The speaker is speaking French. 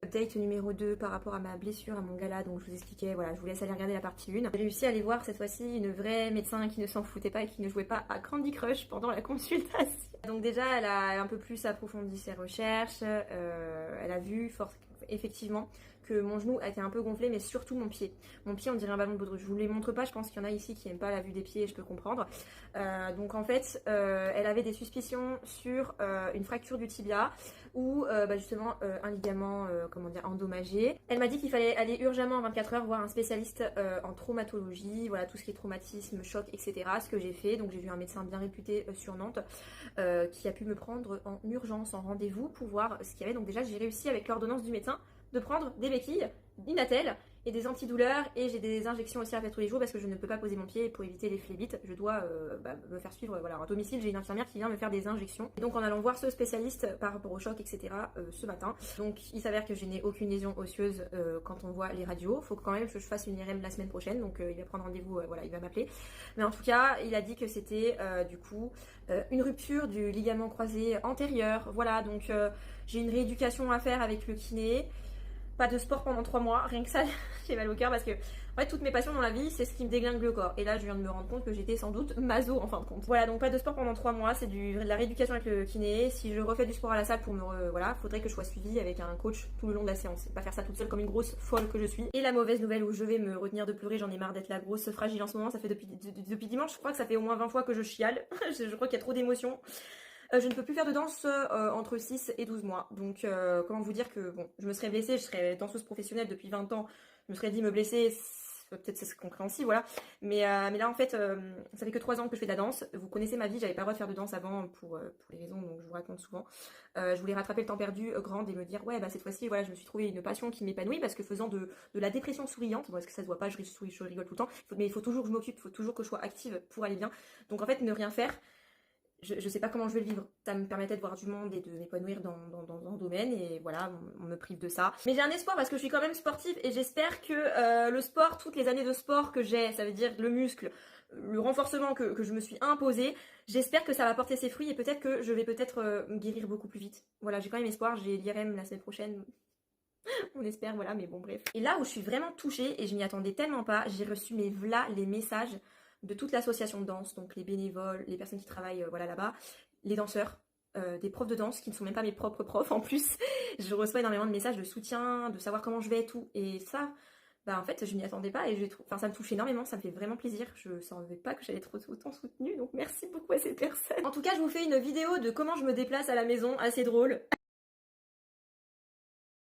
Update numéro 2 par rapport à ma blessure à mon gala, donc je vous expliquais, voilà, je vous laisse aller regarder la partie 1. J'ai réussi à aller voir cette fois-ci une vraie médecin qui ne s'en foutait pas et qui ne jouait pas à Candy Crush pendant la consultation. Donc déjà, elle a un peu plus approfondi ses recherches, elle a vu effectivement que mon genou a été un peu gonflé, mais surtout mon pied. Mon pied, on dirait un ballon de baudruche. Je vous les montre pas, je pense qu'il y en a ici qui n'aiment pas la vue des pieds et je peux comprendre. Donc en fait, elle avait des suspicions sur une fracture du tibia ou justement un ligament endommagé. Elle m'a dit qu'il fallait aller urgemment en 24 heures voir un spécialiste en traumatologie, voilà, tout ce qui est traumatisme, choc, etc. Ce que j'ai fait, donc j'ai vu un médecin bien réputé sur Nantes qui a pu me prendre en urgence, en rendez-vous pour voir ce qu'il y avait. Donc déjà, j'ai réussi avec l'ordonnance du médecin de prendre des béquilles, Inatel et des antidouleurs, et j'ai des injections aussi à faire tous les jours parce que je ne peux pas poser mon pied pour éviter les phlébites. Je dois me faire suivre, voilà, à domicile. J'ai une infirmière qui vient me faire des injections. Et donc en allant voir ce spécialiste par rapport au choc, etc. Ce matin. Donc il s'avère que je n'ai aucune lésion osseuse quand on voit les radios. Faut quand même que je fasse une IRM la semaine prochaine, donc il va prendre rendez-vous, voilà, il va m'appeler. Mais en tout cas, il a dit que c'était une rupture du ligament croisé antérieur. Voilà, donc j'ai une rééducation à faire avec le kiné. Pas de sport pendant 3 mois, rien que ça, j'ai mal au cœur parce que en fait toutes mes passions dans la vie c'est ce qui me déglingue le corps. Et là je viens de me rendre compte que j'étais sans doute maso en fin de compte. Voilà, donc pas de sport pendant 3 mois, c'est de la rééducation avec le kiné. Si je refais du sport à la salle pour voilà, faudrait que je sois suivie avec un coach tout le long de la séance. Pas faire ça toute seule comme une grosse folle que je suis. Et la mauvaise nouvelle où je vais me retenir de pleurer, j'en ai marre d'être la grosse fragile en ce moment, ça fait depuis dimanche, je crois que ça fait au moins 20 fois que je chiale. Je crois qu'il y a trop d'émotions. Je ne peux plus faire de danse entre 6 et 12 mois. Donc comment vous dire que bon, je me serais blessée, je serais danseuse professionnelle depuis 20 ans. Je me serais dit me blesser, peut-être c'est compréhensible, voilà. Mais là en fait, ça fait que 3 ans que je fais de la danse. Vous connaissez ma vie, j'avais pas le droit de faire de danse avant pour les raisons dont je vous raconte souvent. Je voulais rattraper le temps perdu grande et me dire ouais bah cette fois-ci voilà je me suis trouvé une passion qui m'épanouit parce que faisant de la dépression souriante, bon est-ce que ça se voit pas, je rigole tout le temps, mais il faut toujours que je m'occupe, il faut toujours que je sois active pour aller bien. Donc en fait ne rien faire. Je sais pas comment je vais le vivre. Ça me permettait de voir du monde et de m'épanouir dans un domaine et voilà, on me prive de ça. Mais j'ai un espoir parce que je suis quand même sportive et j'espère que le sport, toutes les années de sport que j'ai, ça veut dire le muscle, le renforcement que je me suis imposé, j'espère que ça va porter ses fruits et peut-être que je vais me guérir beaucoup plus vite. Voilà, j'ai quand même espoir, j'ai l'IRM la semaine prochaine. On espère, voilà, mais bon, bref. Et là où je suis vraiment touchée, et je m'y attendais tellement pas, j'ai reçu les messages de toute l'association de danse, donc les bénévoles, les personnes qui travaillent voilà, là-bas, les danseurs, des profs de danse qui ne sont même pas mes propres profs en plus. Je reçois énormément de messages de soutien, de savoir comment je vais et tout. Et ça, bah en fait, je m'y attendais pas et ça me touche énormément, ça me fait vraiment plaisir. Je savais pas que j'allais être autant soutenue, donc merci beaucoup à ces personnes. En tout cas, je vous fais une vidéo de comment je me déplace à la maison, assez drôle.